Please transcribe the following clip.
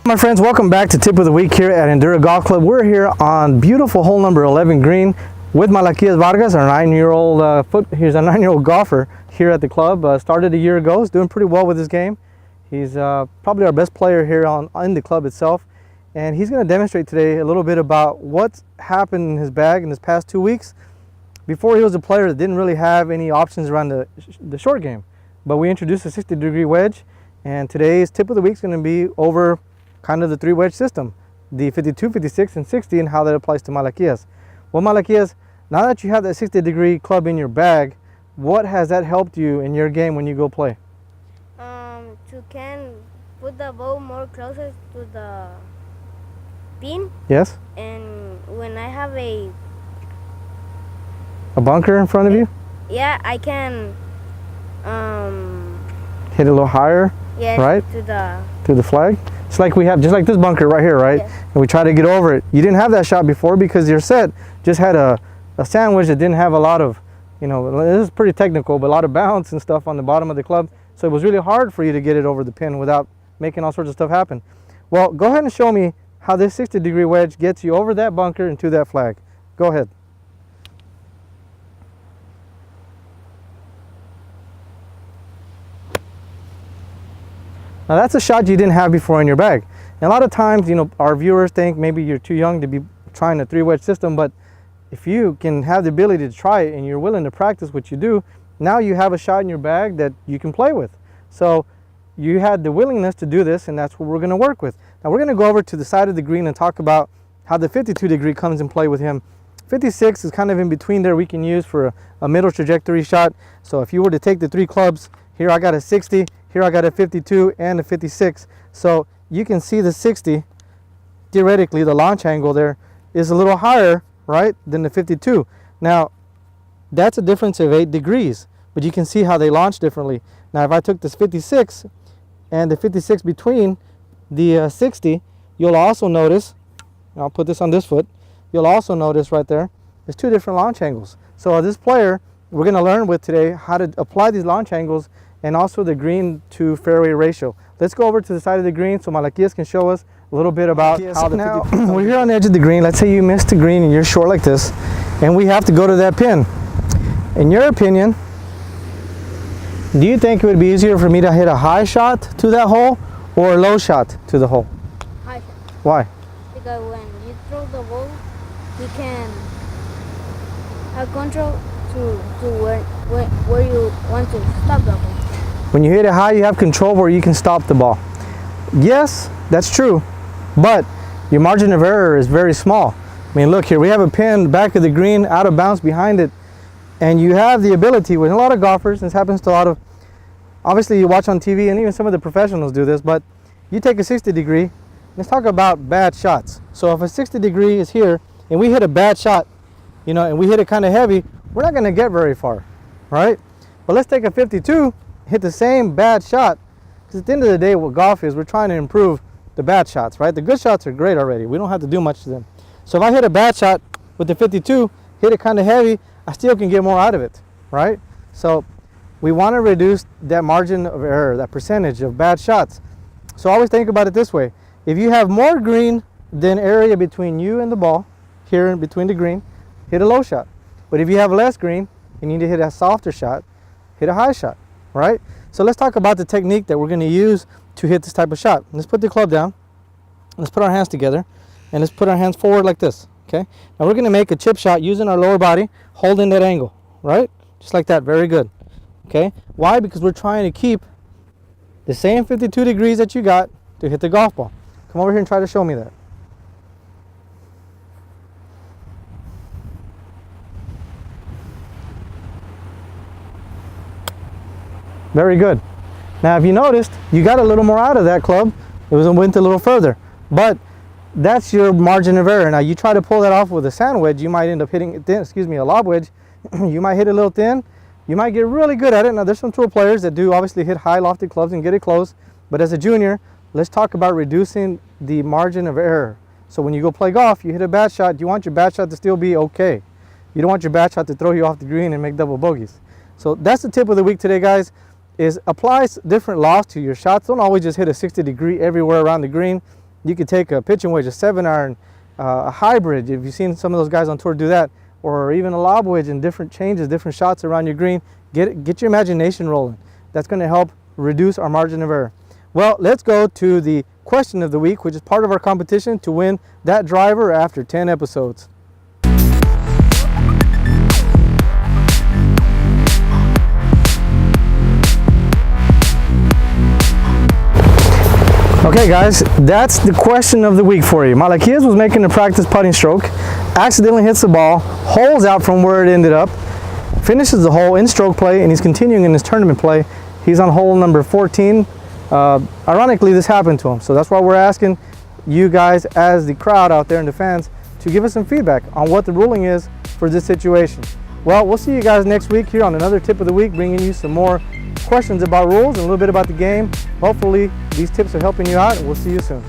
My friends, welcome back to Tip of the Week here at Endura Golf Club. We're here on beautiful hole number 11 green with Malaquias Vargas, our 9-year-old he's a 9-year-old golfer here at the club. Started a year ago, he's doing pretty well with his game. He's probably our best player here in the club itself, and he's going to demonstrate today a little bit about what's happened in his bag in this past 2 weeks. Before, he was a player that didn't really have any options around the short game, but we introduced a 60-degree wedge, and today's Tip of the Week is going to be over kind of the 3-wedge system, the 52, 56, and 60, and how that applies to Malaquias. Well, Malaquias, now that you have that 60-degree club in your bag, what has that helped you in your game when you go play? To can put the ball more closer to the pin. Yes. And when I have a bunker in front of you? Yeah, I can hit it a little higher. Yes, right? To the flag. It's like we have, just like this bunker right here, right? Yes. And we try to get over it. You didn't have that shot before because your set just had a sandwich that didn't have a lot of, this is pretty technical, but a lot of bounce and stuff on the bottom of the club. So it was really hard for you to get it over the pin without making all sorts of stuff happen. Well, go ahead and show me how this 60-degree wedge gets you over that bunker and to that flag. Go ahead. Now that's a shot you didn't have before in your bag. And a lot of times, our viewers think maybe you're too young to be trying a 3-wedge system, but if you can have the ability to try it and you're willing to practice what you do, now you have a shot in your bag that you can play with. So you had the willingness to do this, and that's what we're going to work with. Now we're going to go over to the side of the green and talk about how the 52-degree comes in play with him. 56 is kind of in between there, we can use for a middle trajectory shot. So if you were to take the 3 clubs, here I got a 60, here I got a 52 and a 56. So you can see the 60, theoretically the launch angle there is a little higher, right, than the 52. Now that's a difference of 8 degrees, but you can see how they launch differently. Now if I took this 56 and the 56 between the 60, you'll also notice, I'll put this on this foot, you'll also notice right there, there's 2 different launch angles. So this player, we're going to learn with today how to apply these launch angles and also the green to fairway ratio. Let's go over to the side of the green so Malaquias can show us a little bit about how the now, we're here on the edge of the green. Let's say you missed the green and you're short like this, and we have to go to that pin. In your opinion, do you think it would be easier for me to hit a high shot to that hole or a low shot to the hole? high shot. Why? Because when you throw the ball, you can have control to where you want to stop the ball. When you hit it high, you have control where you can stop the ball. Yes, that's true, but your margin of error is very small. I mean, look here, we have a pin back of the green, out of bounds behind it, and you have the ability with a lot of golfers, this happens to a lot of, obviously you watch on TV and even some of the professionals do this, but you take a 60-degree, let's talk about bad shots. So if a 60-degree is here and we hit a bad shot, and we hit it kind of heavy, we're not going to get very far, right? But let's take a 52, hit the same bad shot, because at the end of the day what golf is, we're trying to improve the bad shots, right? The good shots are great already, we don't have to do much to them. So if I hit a bad shot with the 52, hit it kind of heavy, I still can get more out of it, right? So we want to reduce that margin of error, that percentage of bad shots. So always think about it this way: if you have more green than area between you and the ball, here in between the green, hit a low shot. But if you have less green, you need to hit a softer shot, hit a high shot, right? So let's talk about the technique that we're going to use to hit this type of shot. Let's put the club down, let's put our hands together, and let's put our hands forward like this, okay? Now we're going to make a chip shot using our lower body, holding that angle, right? Just like that, very good, okay? Why? Because we're trying to keep the same 52 degrees that you got to hit the golf ball. Come over here and try to show me that. Very good. Now if you noticed, you got a little more out of that club. It went a little further, but that's your margin of error. Now you try to pull that off with a sand wedge, you might end up hitting it thin, a lob wedge. You might hit it a little thin, you might get really good at it. Now there's some tour players that do obviously hit high lofted clubs and get it close, but as a junior, let's talk about reducing the margin of error. So when you go play golf, you hit a bad shot, you want your bad shot to still be okay. You don't want your bad shot to throw you off the green and make double bogeys. So that's the tip of the week today, guys. is applies different laws to your shots. Don't always just hit a 60 degree everywhere around the green. You could take a pitching wedge, a 7-iron, a hybrid, if you've seen some of those guys on tour do that, or even a lob wedge and different changes, different shots around your green. Get your imagination rolling. That's going to help reduce our margin of error. Well, let's go to the question of the week, which is part of our competition to win that driver after 10 episodes. Okay guys, that's the question of the week for you. Malachias was making a practice putting stroke, accidentally hits the ball, holes out from where it ended up, finishes the hole in stroke play, and he's continuing in his tournament play. He's on hole number 14. Ironically, this happened to him, so that's why we're asking you guys as the crowd out there and the fans to give us some feedback on what the ruling is for this situation. Well, we'll see you guys next week here on another tip of the week, bringing you some more questions about rules and a little bit about the game. Hopefully these tips are helping you out, and we'll see you soon.